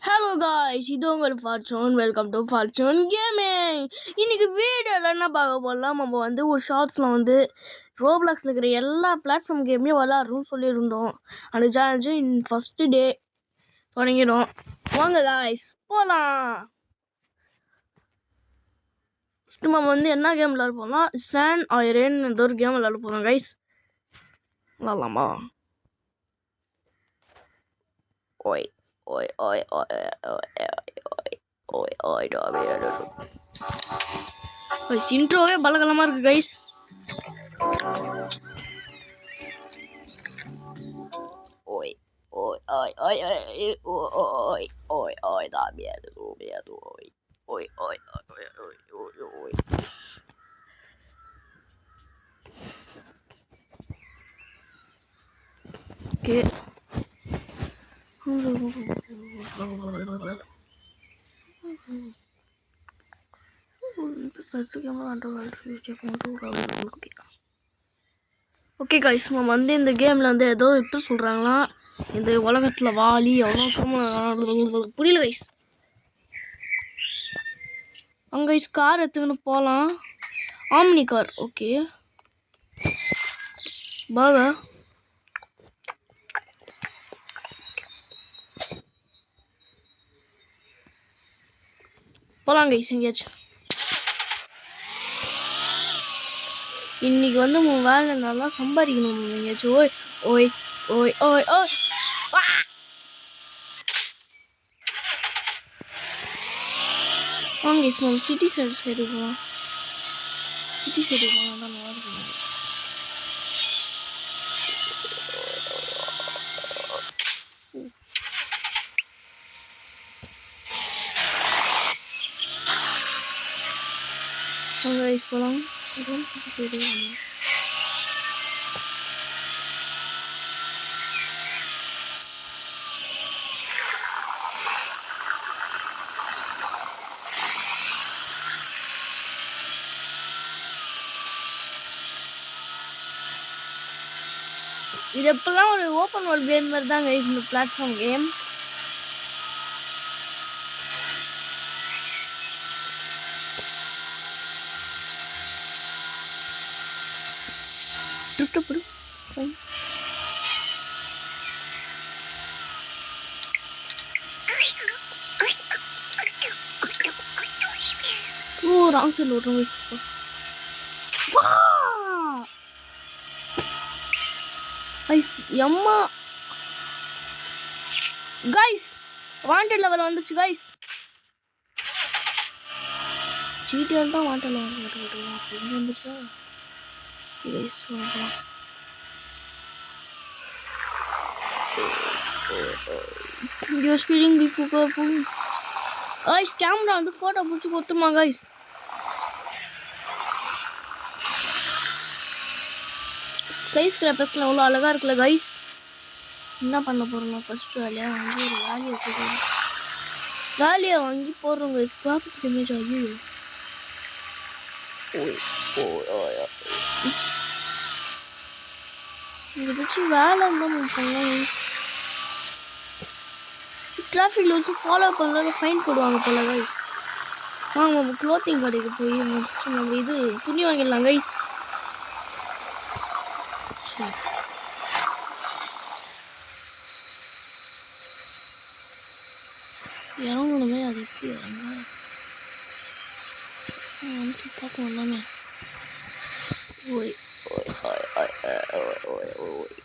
Hello guys, இது உங்கள் fortune. Welcome to fortune gaming. இன்னைக்கு வீடியோவில் என்ன பார்க்க போகலாம், நம்ம ஒரு ஷார்ட்ஸில் ரோப்ளாக்ஸில் இருக்கிற எல்லா பிளாட்ஃபார்ம் கேமையும் விளாட்றோம்னு சொல்லியிருந்தோம். அந்த சேலஞ்சு ஃபஸ்ட்டு டே தொடங்கிடும். வாங்க காய்ஸ் போகலாம். ஃபஸ்ட்டு நம்ம என்ன கேம் விளாட போகலாம், சாண்ட் ஐரன் ஏதோ ஒரு கேம் விளாட போகிறோம் கைஸ். விளாட்லாமா? ஓய் ஓய் ஓய் ஓய் ஓய் ஓய் ஓய். இன்ட்ரோவே பலகலமாக இருக்குது கைஸ். ஓய் ஓய் ஓய் ஓய் ஓய் ஓய் ஓய் dá medo, ஓய் ஓய் ஓய் ஓய் ஓய் ஓய் ஓய். ஓகே, ஓகே கைஸ், நம்ம இந்த கேமில் ஏதோ எப்படி சொல்கிறாங்களா, இந்த உலகத்தில் வாலி எவ்வளோ புரியல கைஸ். அங்கே கைஸ் கார் எடுத்துக்கின்னு போகலாம். Omni car. ஓகே பாகா போகலாம் கைஸ் எங்கேயாச்சும். இன்னைக்கு உன் வேலை நல்லா சம்பாதிக்கணும் எங்கேயாச்சும். ஓய் ஓய் ஓய் ஓய் ஓய். வாங்க கைஸ், நம்ம சிட்டி சைடு போகலாம். சிட்டி சைடு போகலாம் தான் நல்லா இருக்கும். வாங்க கைஸ் போகலாம். சிட்டி சைடு இது எப்பெல்லாம் ஒரு ஓப்பன் வேர்ல்ட் கேம் மாதிரி தான் கைஸ் இந்த பிளாட்ஃபார்ம் கேம். ட்ரிஃப்ட் போடு. ஓ ராங் சைடில் ஓட்டுறோம் கைஸ். கைஸ் எம்மா கைஸ் வாண்டட் லெவல் வந்துச்சு கைஸ். ஜிடிஆர் தான் வாண்டட் லெவல் வந்துச்சா கைஸ். வாங்கலாம். You speeding before guys. Camera photo பிடிச்சி கொடுத்துமா கைஸ். ஸ்கை ஸ்கிராப்பர்ஸில் எவ்வளோ அழகாக இருக்குல்ல கைஸ். என்ன பண்ண போகிறோம், ஃபஸ்ட்டு வேலையாக ஒரு வேலையை வாங்கி போடுறோம் கைஸ். ப்ராப்பர்ட்டி டேமேஜ் ஆகி ஏதாச்சும் வேலை இருந்தால் நம்ம பண்ணலாம் கைஸ். டிராஃபிக் ரூல்ஸு ஃபாலோ பண்ணல ஃபைன் போடுவாங்க போல கைஸ். வாங்க நம்ம க்ளோத்திங் கடைக்கு போய் முடிச்சுட்டு நம்ம துணி வாங்கிடலாம் கைஸ். இறங்கணுமே, அது எப்படி இறங்க பார்க்கணும் எல்லாமே. ஓய் ஓய் ஓய் ஓய் ஓய் ஓய்.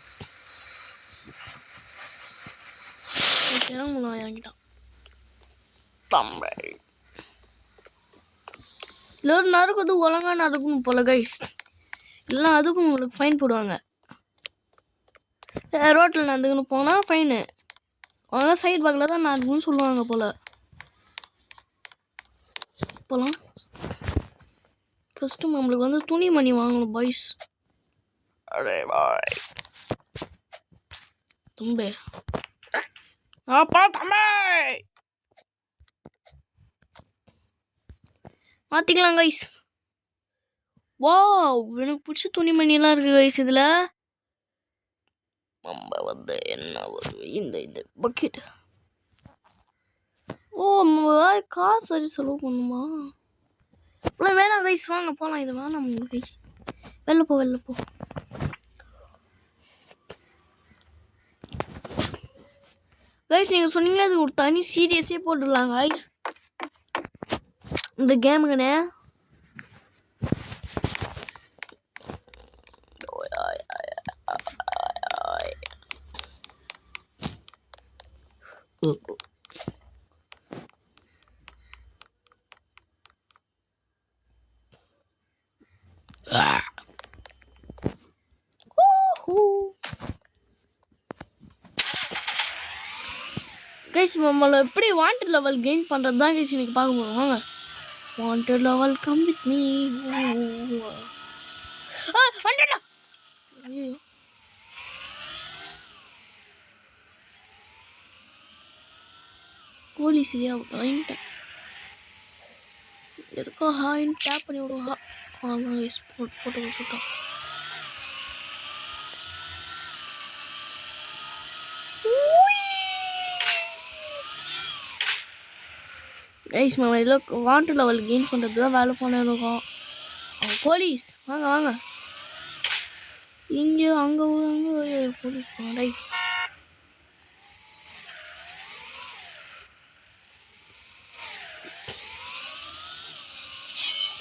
இறங்கணும், இறங்கிட்டான். இல்லை ஒரு நறுக்குது ஒழுங்காக நடக்கணும் போல கைஸ். இல்லைனா அதுக்கும் உங்களுக்கு ஃபைன் போடுவாங்க. ரோட்டில் நடந்துக்குன்னு போனால் ஃபைனு. அவங்க சைட் பேக்கில் தான் நடக்குன்னு சொல்லுவாங்க போல். போகலாம். ஃபஸ்ட்டு நம்மளுக்கு துணி மணி வாங்கணும் பாய்ஸ். அரே பாய் தும்பே அப்பா தம்பே மாற்றிக்கலாம் கைஸ். வாவ், எனக்கு பிடிச்ச துணிமணிலாம் இருக்குது கைஸ். இதில் நம்ம என்ன இந்த பக்கெட் காசு வச்சு செலவு பண்ணுமா? இல்லை வேணாம் கைஸ், வாங்க போகலாம். இது வேணாம் உங்களுக்கு. வெளில போ. கைஸ் நீங்கள் சொன்னீங்களே அது ஒரு தனி சீரியஸே போட்டுடலாம் கைஸ் இந்த கேமுங்கண்ணே. கைஸ் நம்மளை எப்படி வாண்டட் லெவல் கெயின் பண்ணுறது தான் கைஸ் இன்னைக்கு பார்க்க போகிறோம். வாங்க. Wanted level come with me. Wanted ஐயோ போலீஸ் இல்லையா? வாங்கிட்டேன். எதுக்கோ ஹாயின் டேப் பண்ணி விடுவா. வாங்க கைஸ் போட்டு வச்சுட்டோம். கைஸ் நம்ம இதில் வாண்டட் லெவல் கெயின் பண்ணுறது தான் வேலை பண்ணிருக்கோம். போலீஸ் வாங்க. இங்கே அங்கே போலீஸ் டை.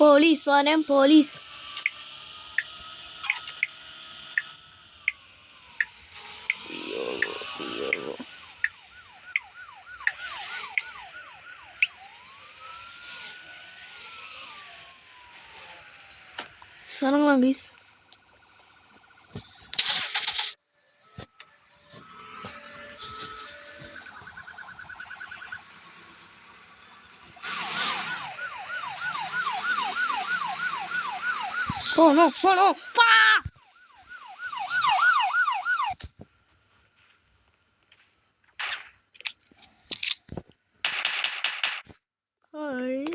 போலீஸ் வரேன் போலீஸ். சரங்களா guys. Oh no! Hi.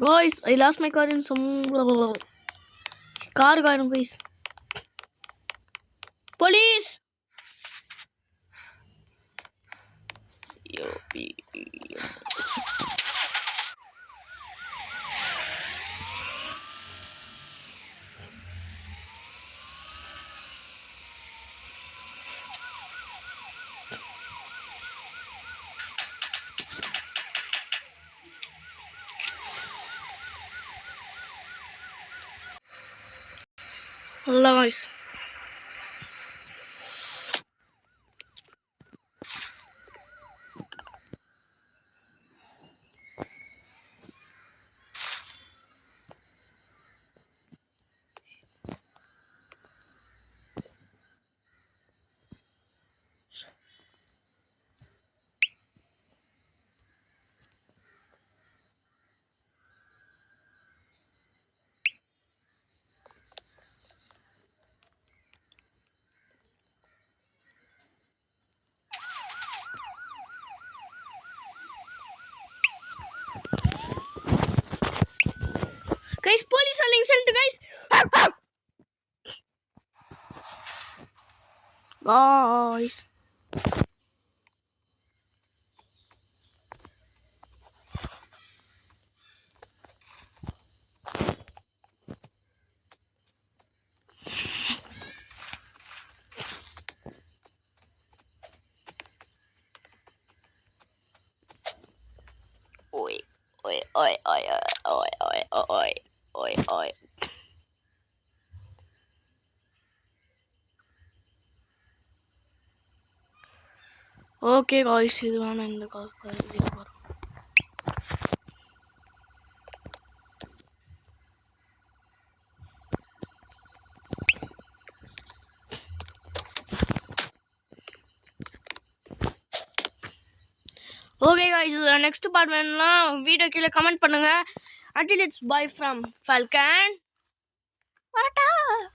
Guys, I lost my car in some car garden, please. Police! Nice. Guys, police are linked to guys. Guys. Oi. Okay guys, இது வேணாம் இந்த காசு. ஓகே गाइस நெக்ஸ்ட் பார்ட் வேணும்னா video கீழே comment பண்ணுங்க. until it's bye from Falcon. வரட்டா.